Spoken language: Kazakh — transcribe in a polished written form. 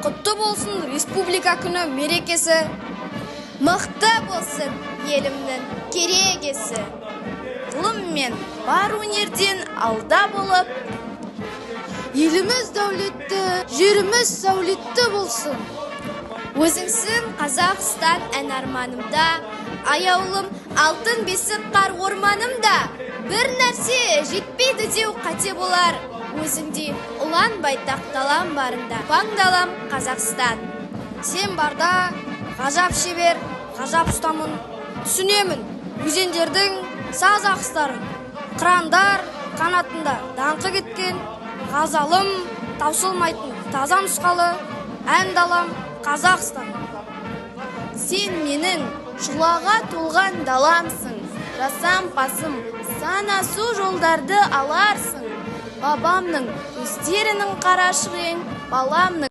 Құтты болсын республика күні мерекесі. Мықты болсын елімнің керегесі. Ғылым мен бар өнерден алда болып, Еліміз дәулетті, жеріміз сәулетті болсын. өзіңсің Қазақстан ән арманымда, аяулым алтын бесік қар орманымда. Бір нәрсе жетпейді деу қате болар, өзіңдей ұлан байтақ далам барында. Паңдалам Қазақстан. Сен барда ғажап шебер, ғажап ұстамын, түсінемін өзендердің саз ағыстарын. Қырандар қанатында даңқы кеткен, ғазалым таусылмайтын таза нұсқалы ән далам Қазақстан. Сен менің шұлаға толған даламсың, жасам пасым, санасу жолдарды аларсың. Бабамның өздерінің қарашығын, баламның